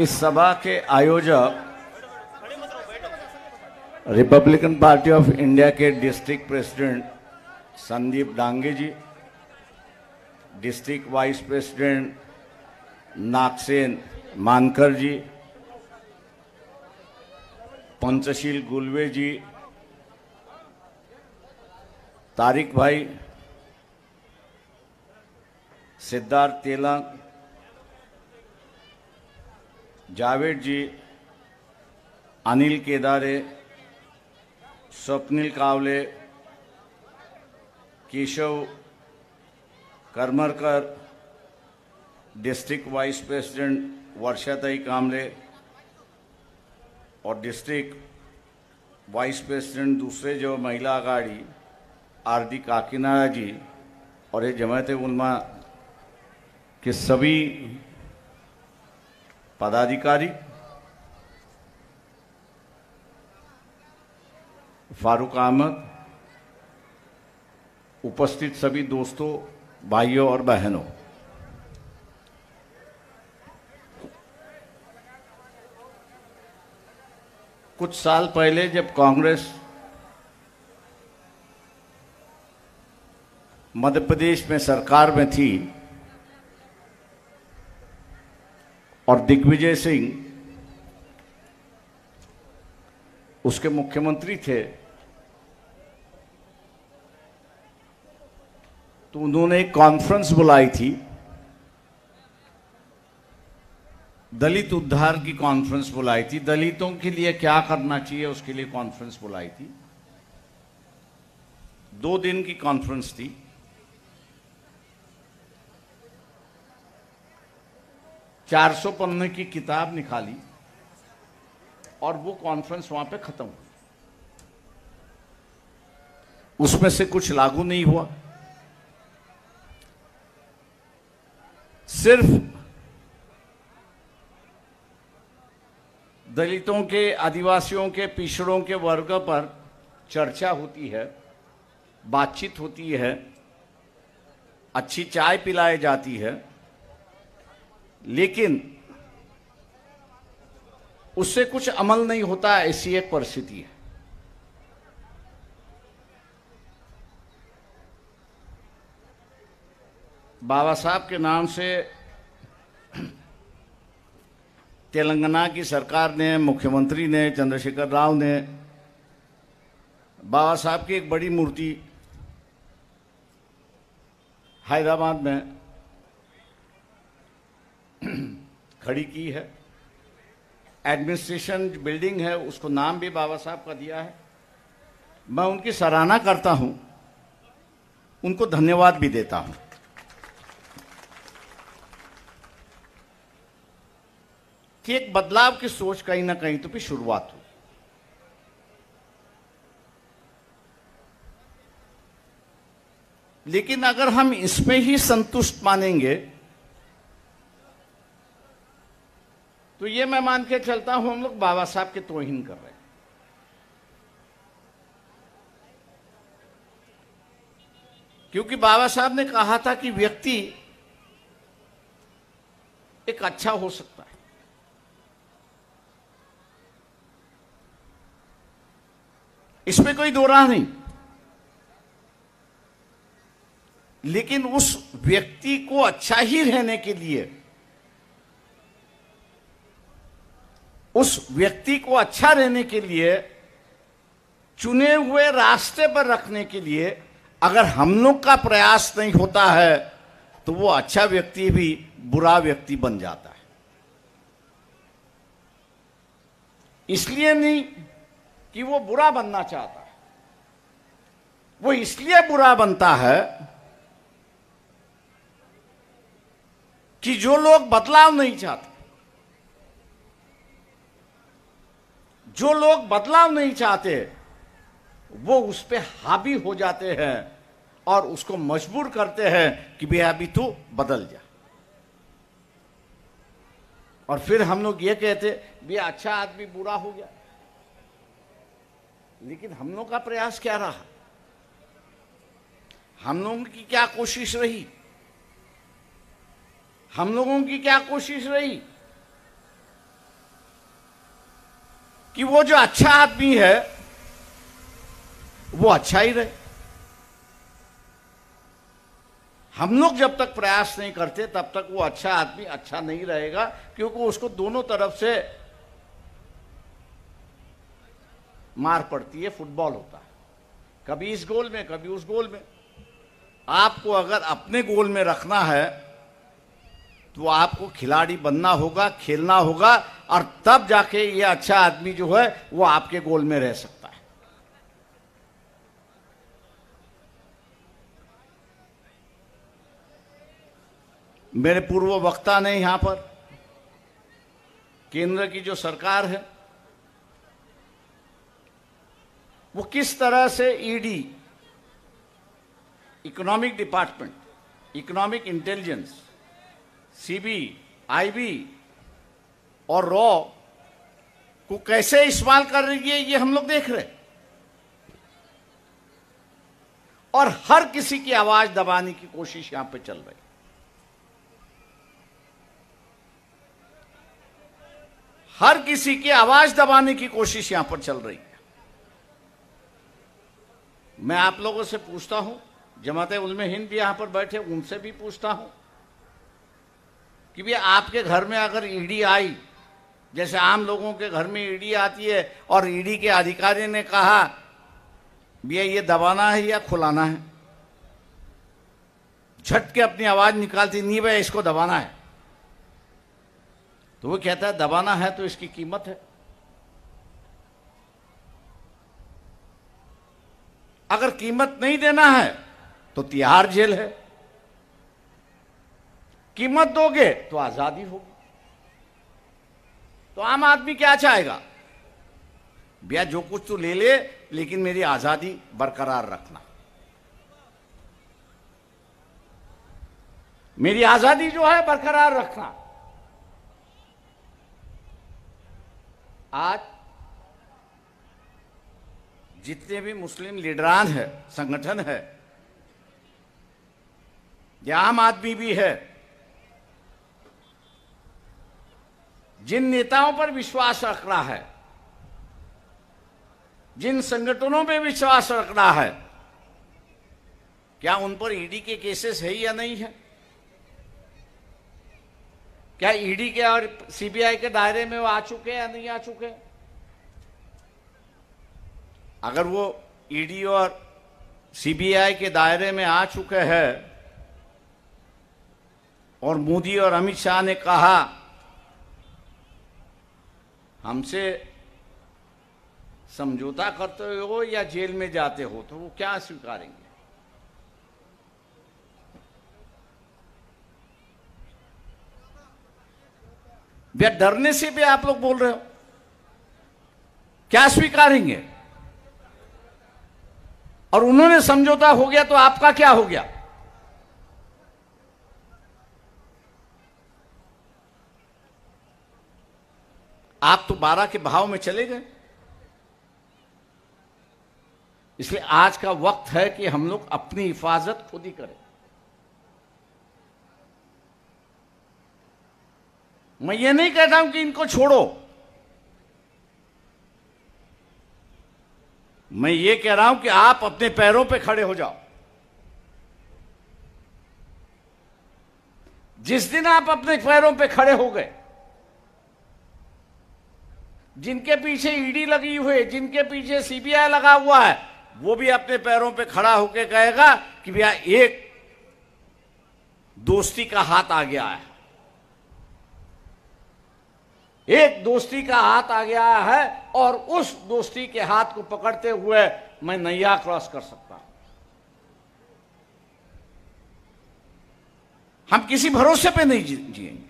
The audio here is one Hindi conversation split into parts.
इस सभा के आयोजक रिपब्लिकन पार्टी ऑफ इंडिया के district president Sandeep Dange ji, district vice president Nagsen Mankar ji, Panchsheel Gulve ji, Tariq भाई, Siddharth Telang, Javed ji, Anil Kedare, Swapnil Kawle, Keshav Karmarkar, district vice president Varshatai Kamle और डिस्ट्रिक्ट वाइस प्रेसिडेंट दूसरे जो महिला आघाड़ी आरडी काकीनाडा जी और ये जमात उलमा के सभी पदाधिकारी, फारूक अहमद, उपस्थित सभी दोस्तों, भाइयों और बहनों, कुछ साल पहले जब कांग्रेस मध्य प्रदेश में सरकार में थी और दिग्विजय सिंह उसके मुख्यमंत्री थे, तो उन्होंने एक कॉन्फ्रेंस बुलाई थी, दलित उद्धार की कॉन्फ्रेंस बुलाई थी। दलितों के लिए क्या करना चाहिए उसके लिए कॉन्फ्रेंस बुलाई थी। 2 दिन की कॉन्फ्रेंस थी। चार पन्ने की किताब निकाली और वो कॉन्फ्रेंस वहां पे खत्म हुई। उसमें से कुछ लागू नहीं हुआ। सिर्फ दलितों के, आदिवासियों के, पिछड़ों के वर्ग पर चर्चा होती है, बातचीत होती है, अच्छी चाय पिलाई जाती है, लेकिन उससे कुछ अमल नहीं होता, ऐसी एक परिस्थिति है। बाबा साहब के नाम से तेलंगाना की सरकार ने, मुख्यमंत्री ने, चंद्रशेखर राव ने बाबा साहब की एक बड़ी मूर्ति हैदराबाद में खड़ी की है। एडमिनिस्ट्रेशन बिल्डिंग है, उसको नाम भी बाबा साहब का दिया है। मैं उनकी सराहना करता हूं, उनको धन्यवाद भी देता हूं। कि एक बदलाव की सोच कहीं ना कहीं तो भी शुरुआत हो। लेकिन अगर हम इसमें ही संतुष्ट मानेंगे तो ये मैं मान के चलता हूं हम लोग बाबा साहब के तौहीन कर रहे हैं। क्योंकि बाबा साहब ने कहा था कि व्यक्ति एक अच्छा हो सकता है, इसमें कोई दो राह नहीं, लेकिन उस व्यक्ति को अच्छा ही रहने के लिए, उस व्यक्ति को अच्छा रहने के लिए, चुने हुए रास्ते पर रखने के लिए अगर हम लोग का प्रयास नहीं होता है तो वो अच्छा व्यक्ति भी बुरा व्यक्ति बन जाता है। इसलिए नहीं कि वो बुरा बनना चाहता है, वो इसलिए बुरा बनता है कि जो लोग बदलाव नहीं चाहते, जो लोग बदलाव नहीं चाहते, वो उस पे हावी हो जाते हैं और उसको मजबूर करते हैं कि भैया अभी तू बदल जा। और फिर हम लोग ये कहते भैया अच्छा आदमी बुरा हो गया। लेकिन हम लोग का प्रयास क्या रहा, हम लोगों की क्या कोशिश रही, हम लोगों की क्या कोशिश रही कि वो जो अच्छा आदमी है वो अच्छा ही रहे। हम लोग जब तक प्रयास नहीं करते तब तक वो अच्छा आदमी अच्छा नहीं रहेगा, क्योंकि उसको दोनों तरफ से मार पड़ती है। फुटबॉल होता है, कभी इस गोल में कभी उस गोल में। आपको अगर अपने गोल में रखना है तो आपको खिलाड़ी बनना होगा, खेलना होगा, और तब जाके ये अच्छा आदमी जो है वो आपके गोल में रह सकता है। मेरे पूर्व वक्ता ने यहां पर केंद्र की जो सरकार है वो किस तरह से ED, economic department, economic intelligence, CB, IB और रॉ को कैसे इस्तेमाल कर रही है, ये हम लोग देख रहे हैं। और हर किसी की आवाज दबाने की कोशिश यहां पे चल रही है। हर किसी की आवाज दबाने की कोशिश यहां पर चल रही है। मैं आप लोगों से पूछता हूं, जमाते उलमे हिंद भी यहां पर बैठे, उनसे भी पूछता हूं कि भैया आपके घर में अगर ईडी आई, जैसे आम लोगों के घर में ईडी आती है, और ईडी के अधिकारी ने कहा भैया ये दबाना है या खुलाना है, झट के अपनी आवाज निकालती, नहीं भैया इसको दबाना है, तो वो कहता है दबाना है तो इसकी कीमत है। अगर कीमत नहीं देना है तो तिहाड़ जेल है, कीमत दोगे तो आजादी होगी। तो आम आदमी क्या चाहेगा, भैया जो कुछ तू ले ले, लेकिन मेरी आजादी बरकरार रखना, मेरी आजादी जो है बरकरार रखना। आज जितने भी मुस्लिम लीडरान है, संगठन है, या आम आदमी भी है, जिन नेताओं पर विश्वास रख रहा है, जिन संगठनों पे विश्वास रख रहा है, क्या उन पर ईडी के केसेस है या नहीं है? क्या ईडी के और सीबीआई के दायरे में वो आ चुके हैं या नहीं आ चुके? अगर वो ईडी और सीबीआई के दायरे में आ चुके हैं और मोदी और अमित शाह ने कहा हमसे समझौता करते हो या जेल में जाते हो, तो वो क्या स्वीकारेंगे? भैया डरने से भी आप लोग बोल रहे हो, क्या स्वीकारेंगे? और उन्होंने समझौता हो गया तो आपका क्या हो गया? आप तो 12 के भाव में चले गए। इसलिए आज का वक्त है कि हम लोग अपनी हिफाजत खुद ही करें। मैं ये नहीं कहता हूं कि इनको छोड़ो, मैं ये कह रहा हूं कि आप अपने पैरों पे खड़े हो जाओ। जिस दिन आप अपने पैरों पे खड़े हो गए, जिनके पीछे ईडी लगी हुई है, जिनके पीछे सीबीआई लगा हुआ है, वो भी अपने पैरों पे खड़ा होकर कहेगा कि भैया एक दोस्ती का हाथ आ गया है, एक दोस्ती का हाथ आ गया है, और उस दोस्ती के हाथ को पकड़ते हुए मैं नैया क्रॉस कर सकता हूं। हम किसी भरोसे पे नहीं जिएंगे,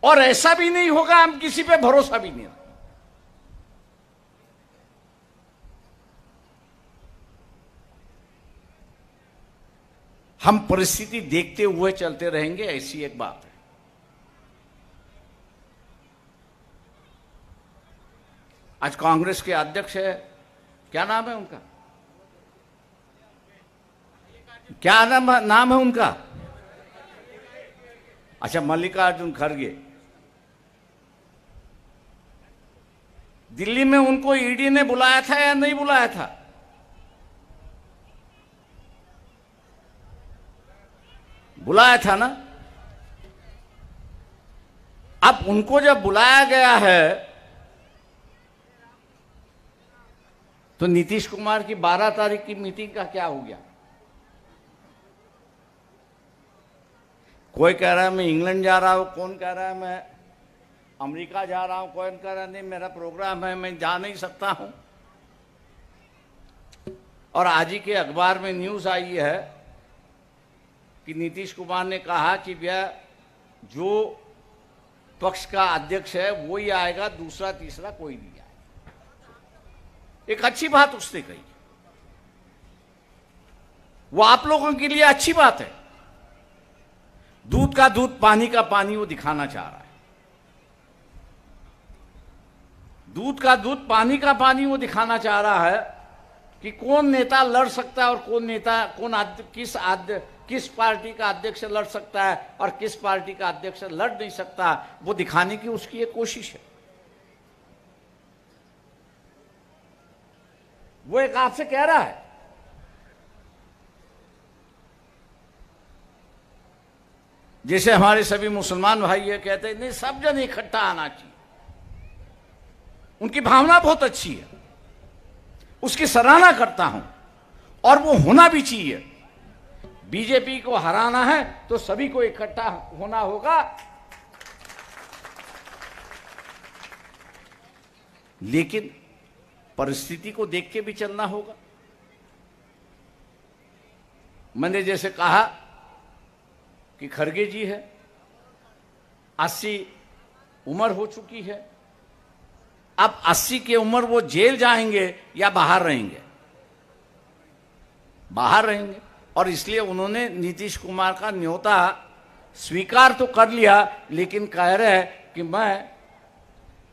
और ऐसा भी नहीं होगा हम किसी पे भरोसा भी नहीं रखेंगे। हम परिस्थिति देखते हुए चलते रहेंगे, ऐसी एक बात है। आज कांग्रेस के अध्यक्ष है, क्या नाम है उनका, क्या नाम है उनका? अच्छा, मल्लिकार्जुन खड़गे। दिल्ली में उनको ईडी ने बुलाया था या नहीं बुलाया था? बुलाया था ना। अब उनको जब बुलाया गया है तो नीतीश कुमार की 12 तारीख की मीटिंग का क्या हो गया? कोई कह रहा है मैं इंग्लैंड जा रहा हूं, कौन कह रहा है मैं अमेरिका जा रहा हूं, कौन कह रहा है नहीं मेरा प्रोग्राम है मैं जा नहीं सकता हूं। और आज ही के अखबार में न्यूज आई है कि नीतीश कुमार ने कहा कि भैया जो पक्ष का अध्यक्ष है वो ही आएगा, दूसरा तीसरा कोई नहीं आएगा। एक अच्छी बात उसने कही, वो आप लोगों के लिए अच्छी बात है। दूध का दूध पानी का पानी वो दिखाना चाह रहा है। दूध का दूध पानी का पानी वो दिखाना चाह रहा है कि कौन नेता लड़ सकता है और कौन नेता किस पार्टी का अध्यक्ष लड़ सकता है और किस पार्टी का अध्यक्ष लड़ नहीं सकता, वो दिखाने की उसकी एक कोशिश है। वो एक आपसे कह रहा है जैसे हमारे सभी मुसलमान भाई ये कहते हैं नहीं सब जन इकट्ठा आना चाहिए। उनकी भावना बहुत अच्छी है, उसकी सराहना करता हूं और वो होना भी चाहिए। बीजेपी को हराना है तो सभी को इकट्ठा होना होगा, लेकिन परिस्थिति को देख के भी चलना होगा। मैंने जैसे कहा कि खड़गे जी है, 80 उम्र हो चुकी है, अब 80 की उम्र वो जेल जाएंगे या बाहर रहेंगे? बाहर रहेंगे। और इसलिए उन्होंने नीतीश कुमार का न्योता स्वीकार तो कर लिया, लेकिन कह रहे हैं कि मैं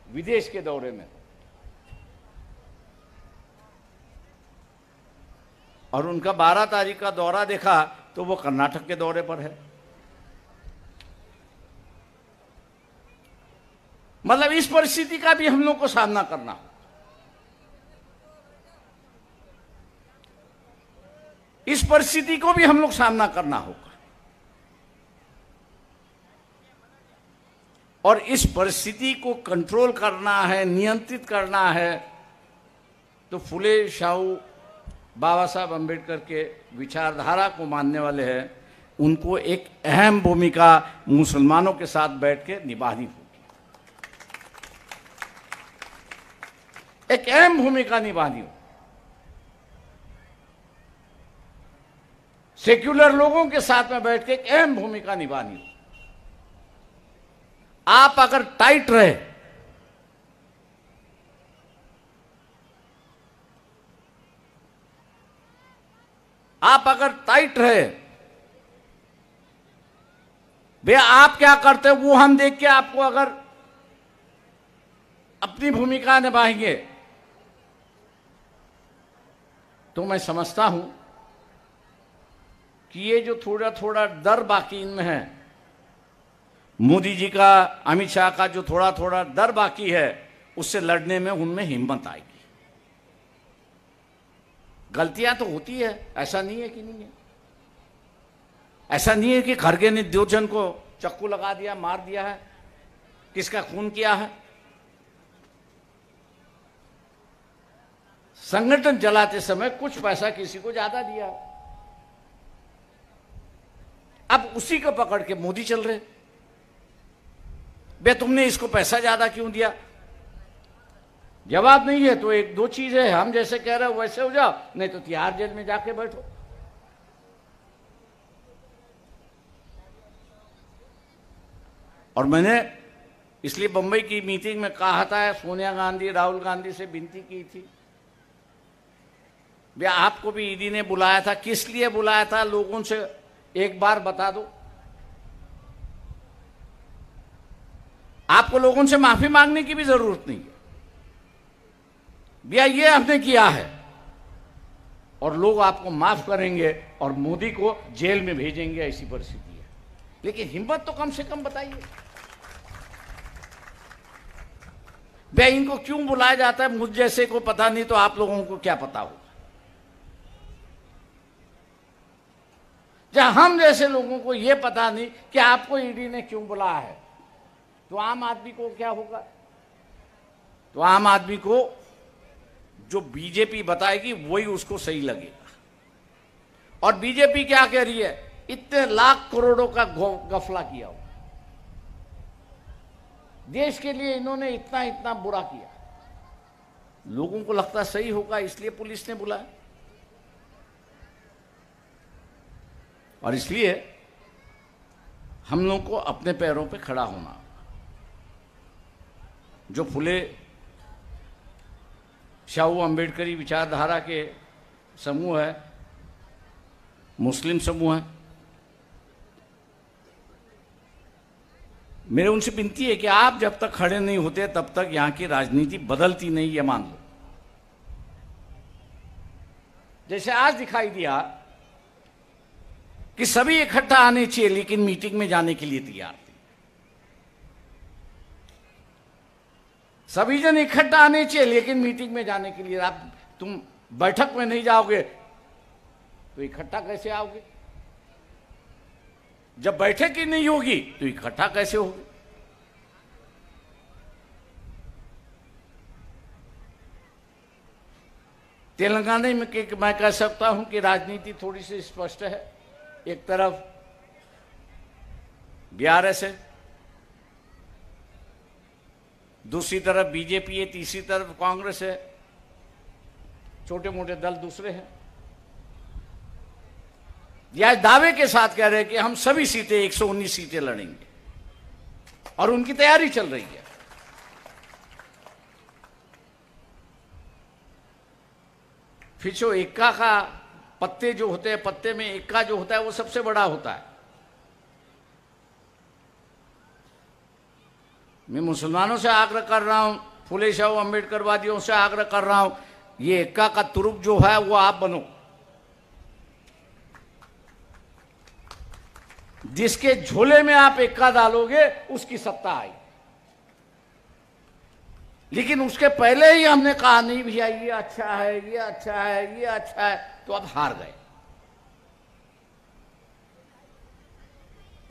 विदेश के दौरे में। और उनका 12 तारीख का दौरा देखा तो वो कर्नाटक के दौरे पर है। मतलब इस परिस्थिति का भी हम लोग को सामना करना हो। इस परिस्थिति को भी हम लोग सामना करना होगा। और इस परिस्थिति को कंट्रोल करना है, नियंत्रित करना है, तो फुले शाहू बाबा साहब अम्बेडकर के विचारधारा को मानने वाले हैं, उनको एक अहम भूमिका मुसलमानों के साथ बैठ के निभानी होगी। एक अहम भूमिका निभानी हो। सेक्युलर लोगों के साथ में बैठ के एक अहम भूमिका निभानी हो। आप अगर टाइट रहे, आप अगर टाइट रहे, भैया आप क्या करते हो वो हम देख के आपको अगर अपनी भूमिका निभाएंगे तो मैं समझता हूं कि ये जो थोड़ा थोड़ा डर बाकी इनमें है, मोदी जी का, अमित शाह का जो थोड़ा थोड़ा डर बाकी है, उससे लड़ने में उनमें हिम्मत आएगी। गलतियां तो होती है, ऐसा नहीं है कि नहीं है। ऐसा नहीं है कि खड़गे ने 2 जन को चक्कू लगा दिया, मार दिया है, किसका खून किया है। संगठन चलाते समय कुछ पैसा किसी को ज्यादा दिया, अब उसी को पकड़ के मोदी चल रहे। बे तुमने इसको पैसा ज्यादा क्यों दिया? जवाब नहीं है तो 1-2 चीज है, हम जैसे कह रहे हो वैसे हो जाओ, नहीं तो तिहाड़ जेल में जाके बैठो। और मैंने इसलिए बंबई की मीटिंग में कहा था, सोनिया गांधी, राहुल गांधी से विनती की थी, भैया आपको भी ईडी ने बुलाया था, किस लिए बुलाया था लोगों से एक बार बता दो। आपको लोगों से माफी मांगने की भी जरूरत नहीं है। भैया ये हमने किया है और लोग आपको माफ करेंगे और मोदी को जेल में भेजेंगे, ऐसी परिस्थिति है। लेकिन हिम्मत तो कम से कम बताइए। भाई इनको क्यों बुलाया जाता है, मुझ जैसे को पता नहीं तो आप लोगों को क्या पता होगा। जब हम जैसे लोगों को यह पता नहीं कि आपको ईडी ने क्यों बुलाया है, तो आम आदमी को क्या होगा? तो आम आदमी को जो बीजेपी बताएगी वही उसको सही लगेगा। और बीजेपी क्या कह रही है, इतने लाख करोड़ों का गफला किया हो, देश के लिए इन्होंने इतना इतना बुरा किया, लोगों को लगता सही होगा इसलिए पुलिस ने बुलाया। और इसलिए हम लोग को अपने पैरों पे खड़ा होना। जो फुले शाहू अम्बेडकरी विचारधारा के समूह है, मुस्लिम समूह है, मेरे उनसे विनती है कि आप जब तक खड़े नहीं होते तब तक यहां की राजनीति बदलती नहीं, ये मान लो। जैसे आज दिखाई दिया कि सभी इकट्ठा आने चाहिए, लेकिन मीटिंग में जाने के लिए तैयार थे। सभी जन इकट्ठा आने चाहिए, लेकिन मीटिंग में जाने के लिए तुम बैठक में नहीं जाओगे तो इकट्ठा कैसे आओगे? जब बैठक ही नहीं होगी तो इकट्ठा कैसे होगी? तेलंगाना में मैं कह सकता हूं कि राजनीति थोड़ी सी स्पष्ट है। एक तरफ बीआरएस है, दूसरी तरफ बीजेपी है, तीसरी तरफ कांग्रेस है, छोटे मोटे दल दूसरे हैं। यह दावे के साथ कह रहे हैं कि हम सभी सीटें 119 सीटें लड़ेंगे, और उनकी तैयारी चल रही है। फिर जो इक्का का पत्ते जो होते हैं, पत्ते में इक्का जो होता है वो सबसे बड़ा होता है। मैं मुसलमानों से आग्रह कर रहा हूं, फुले शाहू अम्बेडकरवादियों से आग्रह कर रहा हूं, ये इक्का का तुरुप जो है वो आप बनो, जिसके झोले में आप इक्का डालोगे उसकी सत्ता आई। लेकिन उसके पहले ही हमने कहा नहीं भैया ये अच्छा है, ये अच्छा है, ये अच्छा है, तो अब हार गए।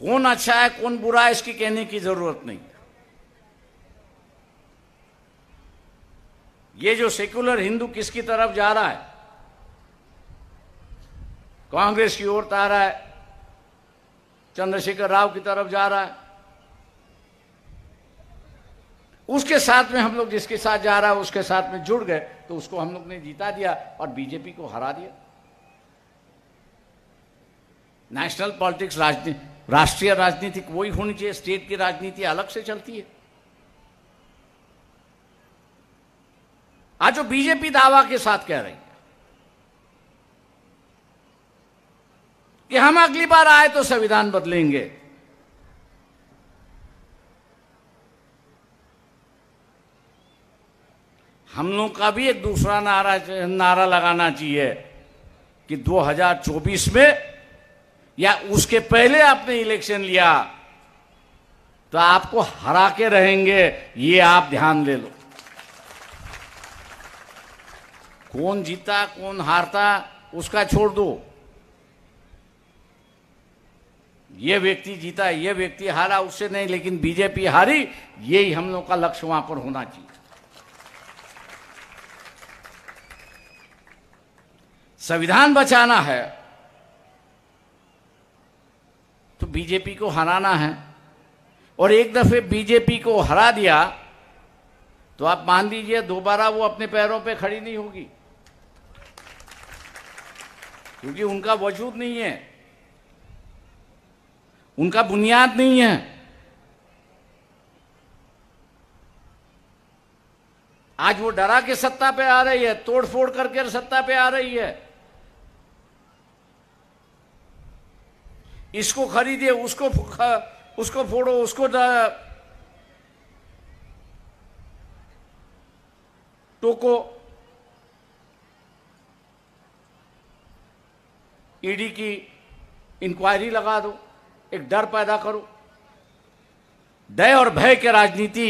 कौन अच्छा है कौन बुरा है इसकी कहने की जरूरत नहीं। ये जो सेक्युलर हिंदू किसकी तरफ जा रहा है, कांग्रेस की ओर जा रहा है, चंद्रशेखर राव की तरफ जा रहा है। उसके साथ में हम लोग जिसके साथ जा रहा है उसके साथ में जुड़ गए, तो उसको हम लोग ने जीता दिया और बीजेपी को हरा दिया। नेशनल पॉलिटिक्स, राष्ट्रीय राजनीति वही होनी चाहिए, स्टेट की राजनीति अलग से चलती है। आज जो बीजेपी दावा के साथ कह रही है कि हम अगली बार आए तो संविधान बदलेंगे, हम लोग का भी एक दूसरा नारा लगाना चाहिए कि 2024 में या उसके पहले आपने इलेक्शन लिया तो आपको हरा के रहेंगे, ये आप ध्यान ले लो। कौन जीता कौन हारता उसका छोड़ दो, ये व्यक्ति जीता ये व्यक्ति हारा उससे नहीं, लेकिन बीजेपी हारी, यही हम लोग का लक्ष्य वहां पर होना चाहिए। संविधान बचाना है तो बीजेपी को हराना है, और एक दफे बीजेपी को हरा दिया तो आप मान लीजिए दोबारा वो अपने पैरों पे खड़ी नहीं होगी, क्योंकि उनका वजूद नहीं है, उनका बुनियाद नहीं है। आज वो डरा के सत्ता पे आ रही है, तोड़फोड़ करके सत्ता पे आ रही है, इसको खरीदिए उसको फोड़ो, उसको टोको, ईडी की इंक्वायरी लगा दो, एक डर पैदा करो। दया और भय की राजनीति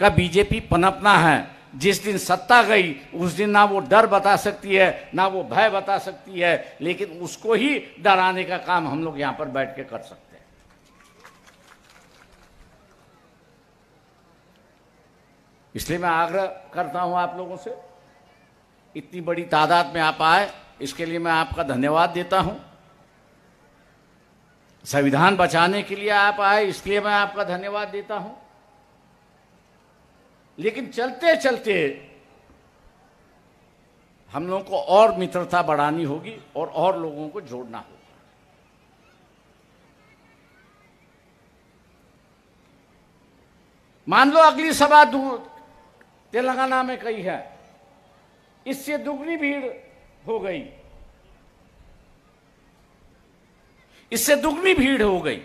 का बीजेपी पनपना है। जिस दिन सत्ता गई उस दिन ना वो डर बता सकती है ना वो भय बता सकती है, लेकिन उसको ही डराने का काम हम लोग यहां पर बैठ के कर सकते हैं। इसलिए मैं आग्रह करता हूं आप लोगों से, इतनी बड़ी तादाद में आप आए इसके लिए मैं आपका धन्यवाद देता हूं। संविधान बचाने के लिए आप आए इसलिए मैं आपका धन्यवाद देता हूं। लेकिन चलते चलते हम लोगों को और मित्रता बढ़ानी होगी और लोगों को जोड़ना होगा। मान लो अगली सभा तेलंगाना में कही है, इससे दुगनी भीड़ हो गई, इससे दुगनी भीड़ हो गई,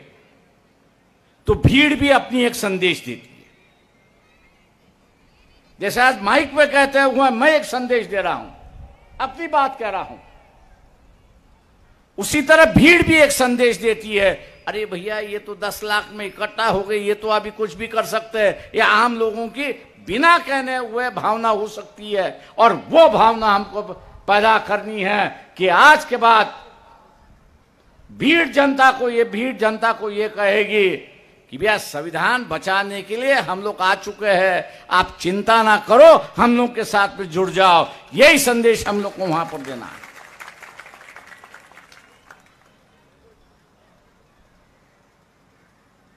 तो भीड़ भी अपनी एक संदेश देती है। जैसे आज माइक पे कहते हुए मैं एक संदेश दे रहा हूं, अपनी बात कह रहा हूं, उसी तरह भीड़ भी एक संदेश देती है, अरे भैया ये तो 10 लाख में इकट्ठा हो गई, ये तो अभी कुछ भी कर सकते हैं। ये आम लोगों की बिना कहने हुए भावना हो सकती है, और वो भावना हमको पैदा करनी है कि आज के बाद भीड़ जनता को ये कहेगी कि भैया संविधान बचाने के लिए हम लोग आ चुके हैं, आप चिंता ना करो, हम लोग के साथ में जुड़ जाओ। यही संदेश हम लोग को वहां पर देना है।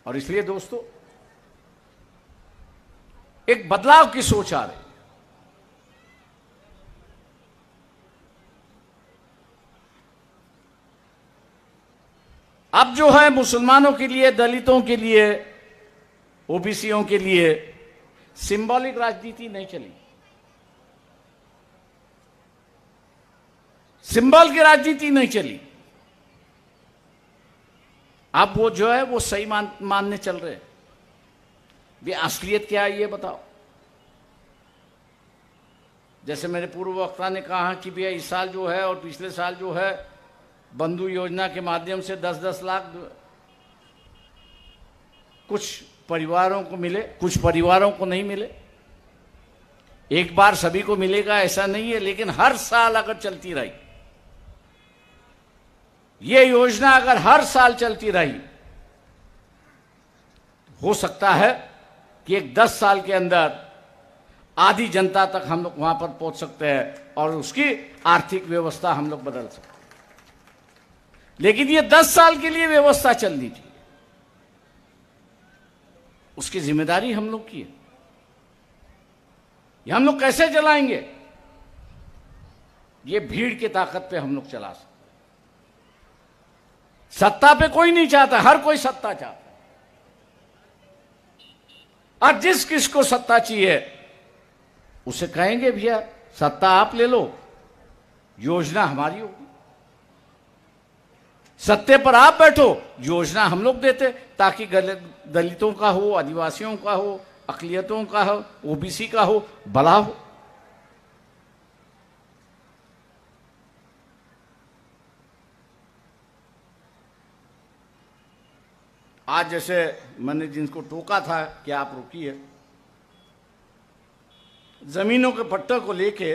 और इसलिए दोस्तों एक बदलाव की सोच आ रही है। अब जो है मुसलमानों के लिए, दलितों के लिए, ओबीसीओं के लिए सिंबॉलिक राजनीति नहीं चली, सिंबल की राजनीति नहीं चली। अब वो जो है वो सही मानने चल रहे हैं। ये असलियत क्या है ये बताओ। जैसे मेरे पूर्व वक्ता ने कहा कि भैया इस साल जो है और पिछले साल जो है बंधु योजना के माध्यम से 10-10 लाख कुछ परिवारों को मिले, कुछ परिवारों को नहीं मिले। एक बार सभी को मिलेगा ऐसा नहीं है, लेकिन हर साल अगर चलती रही ये योजना, अगर हर साल चलती रही, हो सकता है कि एक 10 साल के अंदर आधी जनता तक हम लोग वहां पर पहुंच सकते हैं और उसकी आर्थिक व्यवस्था हम लोग बदल सकते हैं। लेकिन ये 10 साल के लिए व्यवस्था चलनी चाहिए, उसकी जिम्मेदारी हम लोग की है। ये हम लोग कैसे चलाएंगे? ये भीड़ की ताकत पे हम लोग चला सकते। सत्ता पे कोई नहीं चाहता, हर कोई सत्ता चाहता है, और जिस किसको सत्ता चाहिए उसे कहेंगे भैया सत्ता आप ले लो, योजना हमारी होगी, सत्ते पर आप बैठो, योजना हम लोग देते, ताकि दलितों का हो, आदिवासियों का हो, अकलियतों का हो, ओबीसी का हो, भला हो। आज जैसे मैंने जिनको टोका था कि आप रुकिए, जमीनों के पट्टे को लेके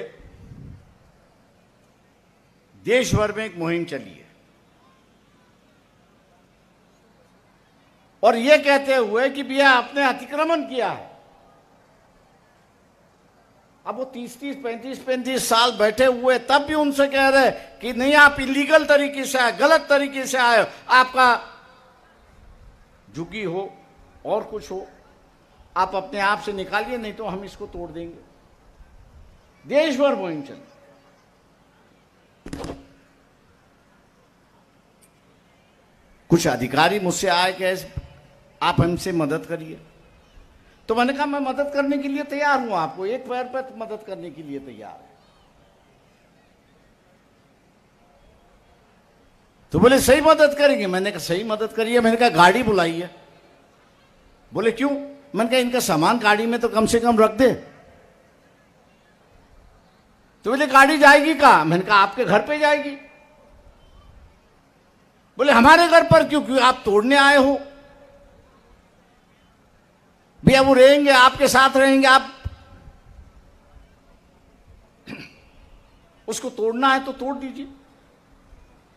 देश भर में एक मुहिम चली है, और ये कहते हुए कि भैया आपने अतिक्रमण किया है। अब वो 30-30, 35-35 साल बैठे हुए, तब भी उनसे कह रहे कि नहीं आप इलीगल तरीके से आए, गलत तरीके से आए, आपका झुग्गी हो और कुछ हो, आप अपने आप से निकालिए, नहीं तो हम इसको तोड़ देंगे। देश भर मुहिम चली। कुछ अधिकारी मुझसे आए कि आप हमसे मदद करिए, तो मैंने कहा मैं मदद करने के लिए तैयार हूं, आपको एक पैर पर मदद करने के लिए तैयार है। तो बोले सही मदद करेंगे। मैंने कहा सही मदद करिए। मैंने कहा गाड़ी बुलाइए। बोले क्यों? मैंने कहा इनका सामान गाड़ी में तो कम से कम रख दे। तो बोले गाड़ी जाएगी कहाँ? मैंने कहा आपके घर पे जाएगी। बोले हमारे घर पर क्यों? क्यों आप तोड़ने आए हो? भैया वो रहेंगे, आपके साथ रहेंगे, आप उसको तोड़ना है तो तोड़ दीजिए,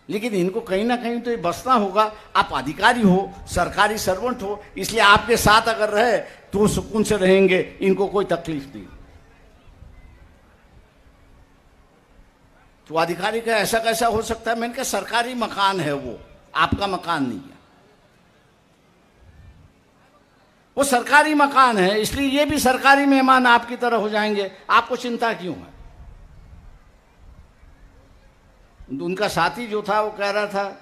लेकिन इनको कहीं ना कहीं तो ये बसना होगा। आप अधिकारी हो, सरकारी सर्वेंट हो, इसलिए आपके साथ अगर रहे तो वो सुकून से रहेंगे, इनको कोई तकलीफ नहीं। तो अधिकारी का ऐसा कैसा हो सकता है? मैंने कहा सरकारी मकान है, वो आपका मकान नहीं है, वो सरकारी मकान है, इसलिए ये भी सरकारी मेहमान आपकी तरह हो जाएंगे, आपको चिंता क्यों है? उनका साथी जो था वो कह रहा था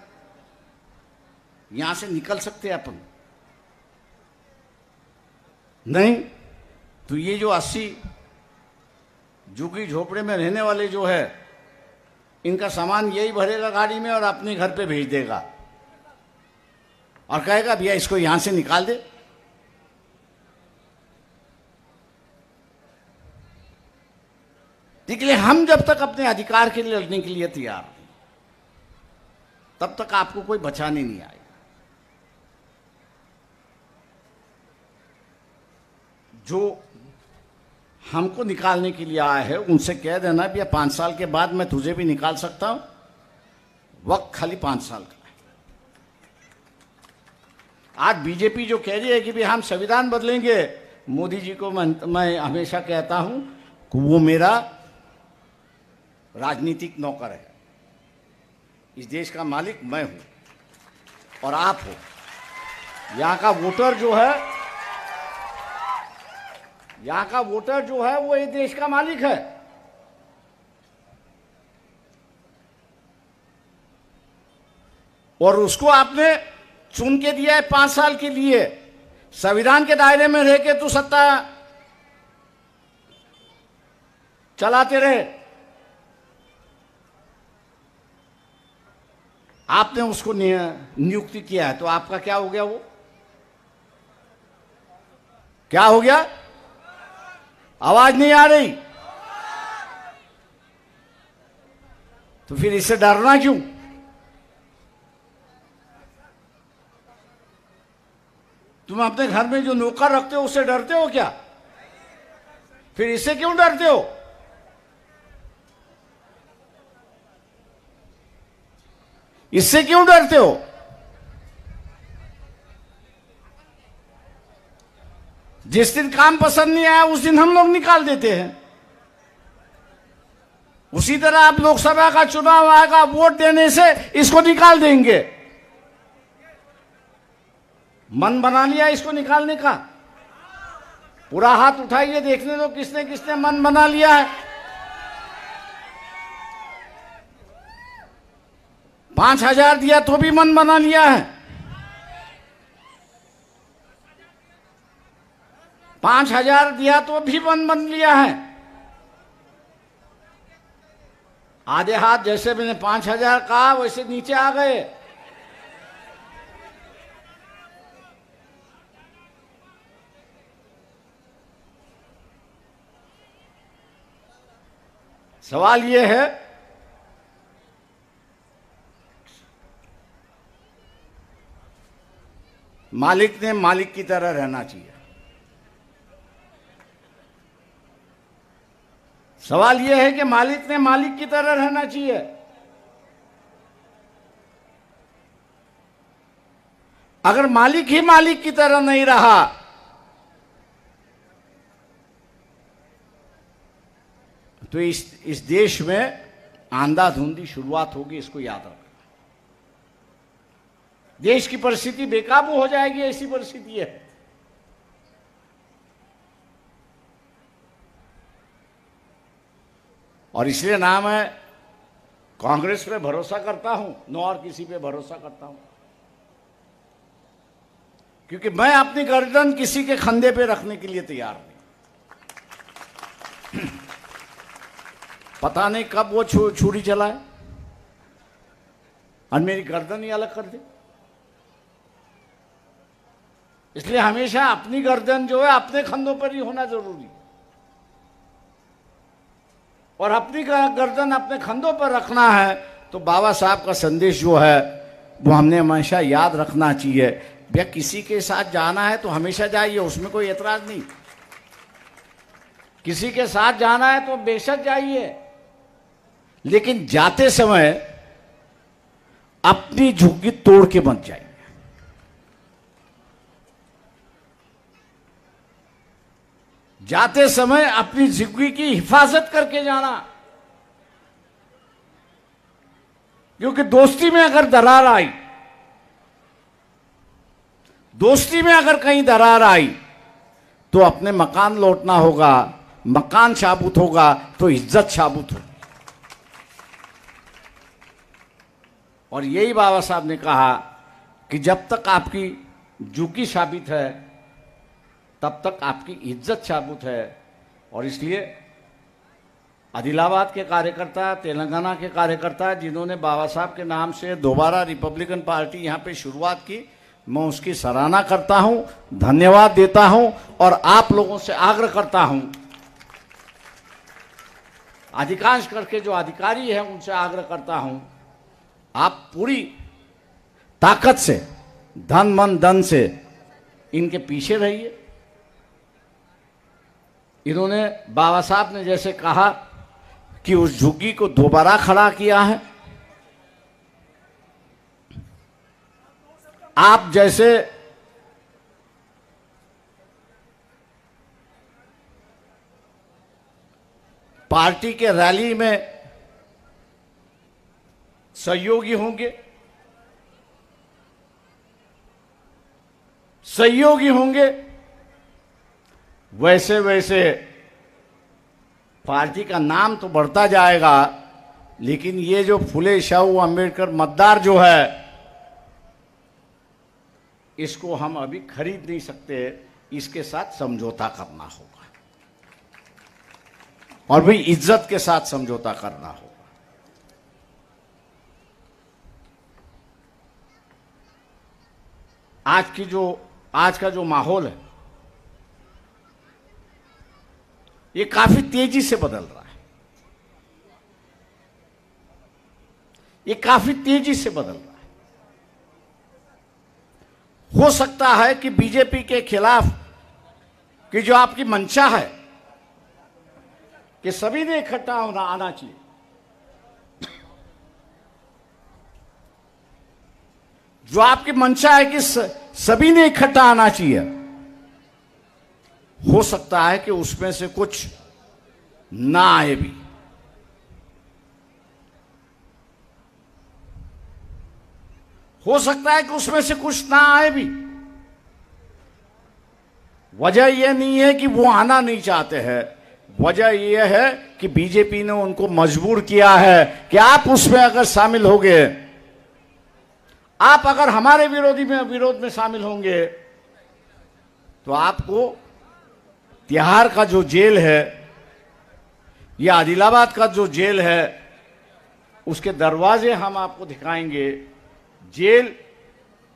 यहां से निकल सकते अपन, नहीं तो ये जो 80 झुग्गी झोपड़े में रहने वाले जो है, इनका सामान यही भरेगा गाड़ी में और अपने घर पे भेज देगा और कहेगा भैया इसको यहां से निकाल दे। इसलिए हम जब तक अपने अधिकार के लिए लड़ने के लिए तैयार हैं, तब तक आपको कोई बचाने नहीं आएगा। जो हमको निकालने के लिए आया है उनसे कह देना भैया 5 साल के बाद मैं तुझे भी निकाल सकता हूं, वक्त खाली 5 साल का है। आज बीजेपी जो कह रही है कि भाई हम संविधान बदलेंगे, मोदी जी को मैं हमेशा कहता हूं कि वो मेरा राजनीतिक नौकर है, इस देश का मालिक मैं हूं और आप हो। यहां का वोटर जो है, यहां का वोटर जो है वो इस देश का मालिक है। और उसको आपने चुन के दिया है 5 साल के लिए, संविधान के दायरे में रह के तू सत्ता चलाते रहे। आपने उसको नियुक्ति किया है तो आपका क्या हो गया? वो क्या हो गया? आवाज नहीं आ रही? तो फिर इससे डरना क्यों? तुम अपने घर में जो नौकर रखते हो उससे डरते हो क्या? फिर इससे क्यों डरते हो? इससे क्यों डरते हो? जिस दिन काम पसंद नहीं आया उस दिन हम लोग निकाल देते हैं। उसी तरह आप लोकसभा का चुनाव आएगा, वोट देने से इसको निकाल देंगे। मन बना लिया इसको निकालने का? पूरा हाथ उठाइए, देखने दो किसने किसने मन बना लिया है। 5,000 दिया तो भी मन बना लिया है, 5,000 दिया तो भी मन बन लिया है। आधे हाथ जैसे मैंने 5,000 कहा वैसे नीचे आ गए। सवाल यह है मालिक ने मालिक की तरह रहना चाहिए। सवाल यह है कि मालिक ने मालिक की तरह रहना चाहिए। अगर मालिक ही मालिक की तरह नहीं रहा तो इस देश में आंधाधुंधी शुरुआत होगी, इसको याद रखना। देश की परिस्थिति बेकाबू हो जाएगी, ऐसी परिस्थिति है। और इसलिए ना मैं कांग्रेस पे भरोसा करता हूं, न और किसी पे भरोसा करता हूं, क्योंकि मैं अपनी गर्दन किसी के कंधे पे रखने के लिए तैयार नहीं। पता नहीं कब वो छुरी चलाए और मेरी गर्दन ही अलग कर दे। इसलिए हमेशा अपनी गर्दन जो है अपने कंधों पर ही होना जरूरी है। और अपनी गर्दन अपने कंधों पर रखना है तो बाबा साहब का संदेश जो है वो हमने हमेशा याद रखना चाहिए भैया किसी के साथ जाना है तो हमेशा जाइए, उसमें कोई एतराज नहीं। किसी के साथ जाना है तो बेशक जाइए, लेकिन जाते समय अपनी झुग्गी तोड़ के मत जाइए। जाते समय अपनी झुग्गी की हिफाजत करके जाना, क्योंकि दोस्ती में अगर दरार आई, दोस्ती में अगर कहीं दरार आई तो अपने मकान लौटना होगा, मकान शाबूत होगा तो इज्जत शाबूत होगी। और यही बाबा साहब ने कहा कि जब तक आपकी झुग्गी साबित है तब तक आपकी इज्जत साबुत है। और इसलिए आदिलाबाद के कार्यकर्ता, तेलंगाना के कार्यकर्ता जिन्होंने बाबा साहब के नाम से दोबारा रिपब्लिकन पार्टी यहाँ पे शुरुआत की, मैं उसकी सराहना करता हूँ, धन्यवाद देता हूँ। और आप लोगों से आग्रह करता हूँ, अधिकांश करके जो अधिकारी हैं उनसे आग्रह करता हूँ, आप पूरी ताकत से, धन मन धन से इनके पीछे रहिए। इन्होंने, बाबा साहब ने जैसे कहा कि उस झुग्गी को दोबारा खड़ा किया है, आप जैसे पार्टी के रैली में सहयोगी होंगे, वैसे वैसे पार्टी का नाम तो बढ़ता जाएगा, लेकिन ये जो फुले शाहू अंबेडकर मतदार जो है, इसको हम अभी खरीद नहीं सकते, इसके साथ समझौता करना होगा और भी इज्जत के साथ समझौता करना होगा। आज का जो माहौल है ये काफी तेजी से बदल रहा है, ये काफी तेजी से बदल रहा है। हो सकता है कि बीजेपी के खिलाफ की जो आपकी मंशा है कि सभी ने इकट्ठा होना आना चाहिए, जो आपकी मंशा है कि सभी ने इकट्ठा आना चाहिए, हो सकता है कि उसमें से कुछ ना आए भी। हो सकता है कि उसमें से कुछ ना आए भी। वजह यह नहीं है कि वो आना नहीं चाहते हैं, वजह यह है कि बीजेपी ने उनको मजबूर किया है कि आप उसमें अगर शामिल हो गए, आप अगर हमारे विरोध में शामिल होंगे तो आपको तिहाड़ का जो जेल है या आदिलाबाद का जो जेल है उसके दरवाजे हम आपको दिखाएंगे। जेल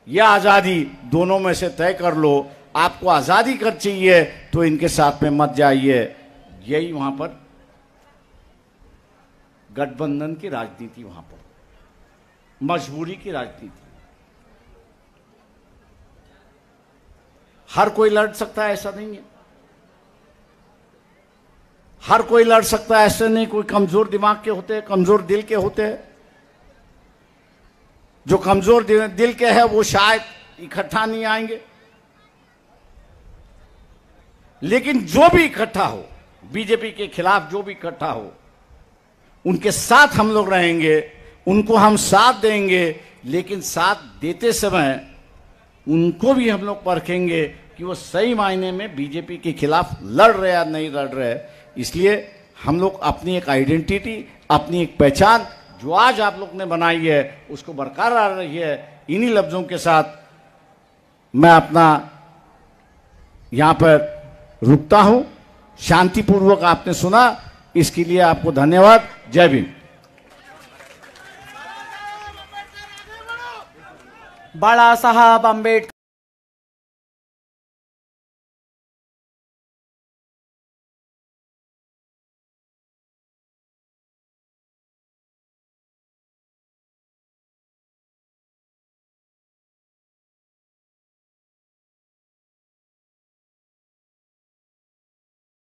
या आज़ादी दोनों में से तय कर लो। आपको आज़ादी कर चाहिए तो इनके साथ में मत जाइए। यही वहां पर गठबंधन की राजनीति, वहां पर मजबूरी की राजनीति। हर कोई लड़ सकता है ऐसा नहीं है, हर कोई लड़ सकता है ऐसे नहीं। कोई कमजोर दिमाग के होते हैं, कमजोर दिल के होते हैं। जो कमजोर दिल के हैं वो शायद इकट्ठा नहीं आएंगे, लेकिन जो भी इकट्ठा हो, बीजेपी के खिलाफ जो भी इकट्ठा हो, उनके साथ हम लोग रहेंगे, उनको हम साथ देंगे। लेकिन साथ देते समय उनको भी हम लोग परखेंगे कि वो सही मायने में बीजेपी के खिलाफ लड़ रहे या नहीं लड़ रहे। इसलिए हम लोग अपनी एक आइडेंटिटी, अपनी एक पहचान जो आज आप लोग ने बनाई है उसको बरकरार रही है। इन्हीं लफ्जों के साथ मैं अपना यहां पर रुकता हूं। शांतिपूर्वक आपने सुना, इसके लिए आपको धन्यवाद। जय भीम। बाळासाहेब आंबेडकर।